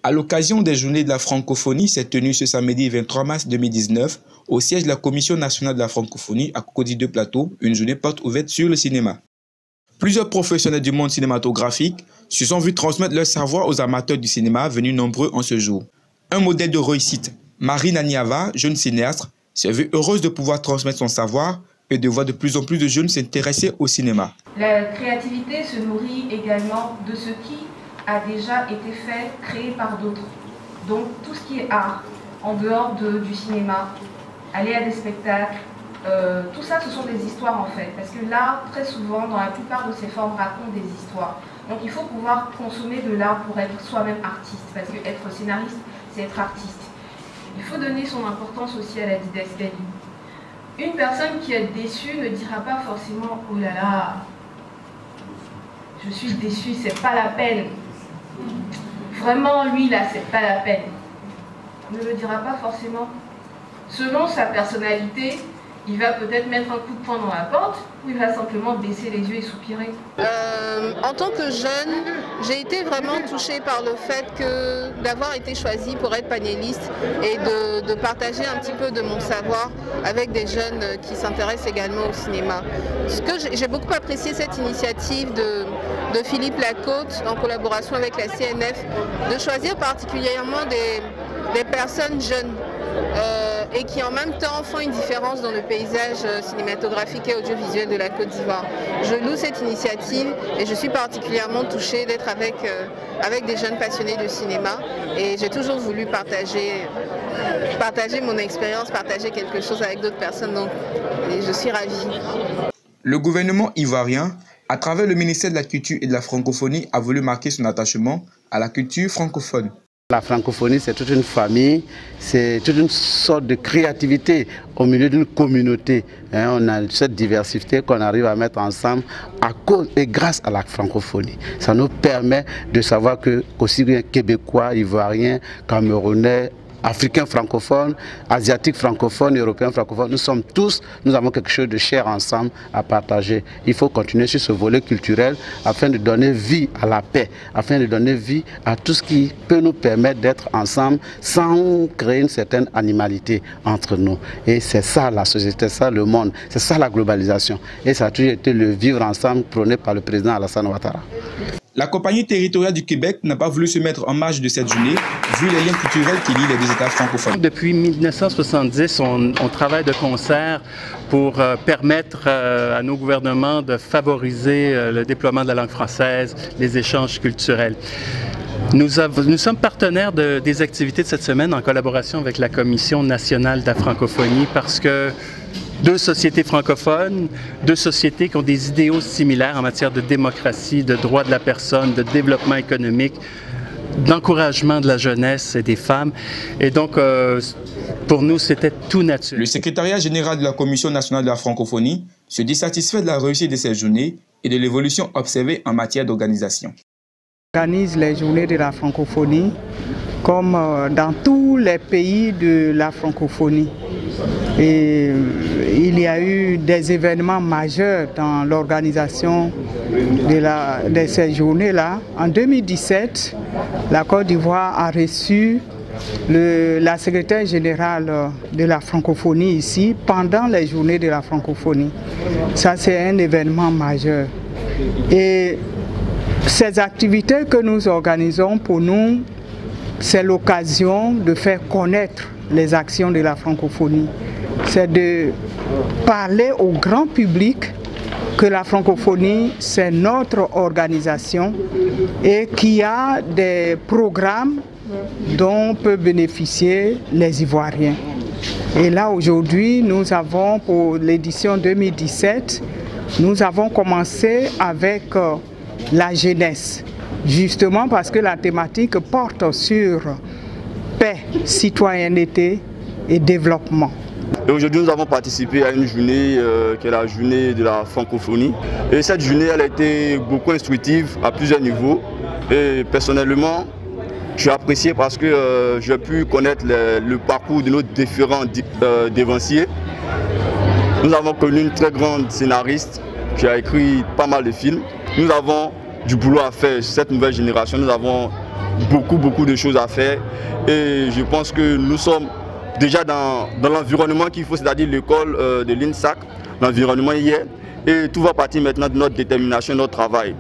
À l'occasion des Journées de la francophonie, s'est tenue ce samedi 23 mars 2019 au siège de la Commission nationale de la francophonie à Cocody de Plateau, une journée porte ouverte sur le cinéma. Plusieurs professionnels du monde cinématographique se sont vus transmettre leur savoir aux amateurs du cinéma venus nombreux en ce jour. Un modèle de réussite, Marie Naniava, jeune cinéaste, s'est vue heureuse de pouvoir transmettre son savoir et de voir de plus en plus de jeunes s'intéresser au cinéma. La créativité se nourrit également de ce qui a déjà été fait, créé par d'autres. Donc tout ce qui est art, en dehors du cinéma, aller à des spectacles, tout ça ce sont des histoires en fait. Parce que l'art, très souvent, dans la plupart de ses formes, raconte des histoires. Donc il faut pouvoir consommer de l'art pour être soi-même artiste. Parce que être scénariste, c'est être artiste. Il faut donner son importance aussi à la didascalie. Une personne qui est déçue ne dira pas forcément « Oh là là, je suis déçue, c'est pas la peine. » Vraiment, lui là, c'est pas la peine. On ne le dira pas forcément. Selon sa personnalité, il va peut-être mettre un coup de poing dans la porte ou il va simplement baisser les yeux et soupirer. En tant que jeune, j'ai été vraiment touchée par le fait d'avoir été choisie pour être panéliste et de partager un petit peu de mon savoir avec des jeunes qui s'intéressent également au cinéma. J'ai beaucoup apprécié cette initiative de Philippe Lacôte en collaboration avec la CNF, de choisir particulièrement des personnes jeunes et qui en même temps font une différence dans le paysage cinématographique et audiovisuel de la Côte d'Ivoire. Je loue cette initiative et je suis particulièrement touchée d'être avec des jeunes passionnés de cinéma et j'ai toujours voulu partager mon expérience, partager quelque chose avec d'autres personnes, donc je suis ravie. Le gouvernement ivoirien, à travers le ministère de la Culture et de la Francophonie, a voulu marquer son attachement à la culture francophone. La francophonie, c'est toute une famille, c'est toute une sorte de créativité au milieu d'une communauté. On a cette diversité qu'on arrive à mettre ensemble à cause et grâce à la francophonie. Ça nous permet de savoir que aussi bien Québécois, Ivoiriens, Camerounais, Africains francophones, Asiatiques francophones, Européens francophones, nous avons quelque chose de cher ensemble à partager. Il faut continuer sur ce volet culturel afin de donner vie à la paix, afin de donner vie à tout ce qui peut nous permettre d'être ensemble sans créer une certaine animalité entre nous. Et c'est ça la société, c'est ça le monde, c'est ça la globalisation. Et ça a toujours été le vivre ensemble prôné par le président Alassane Ouattara. La compagnie territoriale du Québec n'a pas voulu se mettre en marge de cette journée, vu les liens culturels qui lient les deux États francophones. Depuis 1970, on travaille de concert pour permettre à nos gouvernements de favoriser le déploiement de la langue française, les échanges culturels. Nous sommes partenaires des activités de cette semaine en collaboration avec la Commission nationale de la francophonie parce que deux sociétés francophones, deux sociétés qui ont des idéaux similaires en matière de démocratie, de droits de la personne, de développement économique, d'encouragement de la jeunesse et des femmes. Et donc, pour nous, c'était tout naturel. Le secrétariat général de la Commission nationale de la francophonie se dit satisfait de la réussite de ces journées et de l'évolution observée en matière d'organisation. On organise les journées de la francophonie comme dans tous les pays de la francophonie. Et il y a eu des événements majeurs dans l'organisation de ces journées-là. En 2017, la Côte d'Ivoire a reçu la secrétaire générale de la francophonie ici pendant les journées de la francophonie. Ça, c'est un événement majeur. Et ces activités que nous organisons, pour nous, c'est l'occasion de faire connaître les actions de la francophonie. C'est de parler au grand public que la francophonie, c'est notre organisation et qu'il y a des programmes dont peuvent bénéficier les Ivoiriens. Et là, aujourd'hui, nous avons, pour l'édition 2017, nous avons commencé avec la jeunesse, justement parce que la thématique porte sur paix, citoyenneté et développement. Aujourd'hui, nous avons participé à une journée qui est la journée de la francophonie. Et cette journée, elle a été beaucoup instructive à plusieurs niveaux. Et personnellement, j'ai apprécié parce que j'ai pu connaître le parcours de nos différents dévanciers. Nous avons connu une très grande scénariste qui a écrit pas mal de films. Nous avons du boulot à faire sur cette nouvelle génération. Nous avons beaucoup de choses à faire. Et je pense que nous sommes déjà dans l'environnement qu'il faut, c'est-à-dire l'école de l'INSAC. L'environnement y est. Et tout va partir maintenant de notre détermination, notre travail.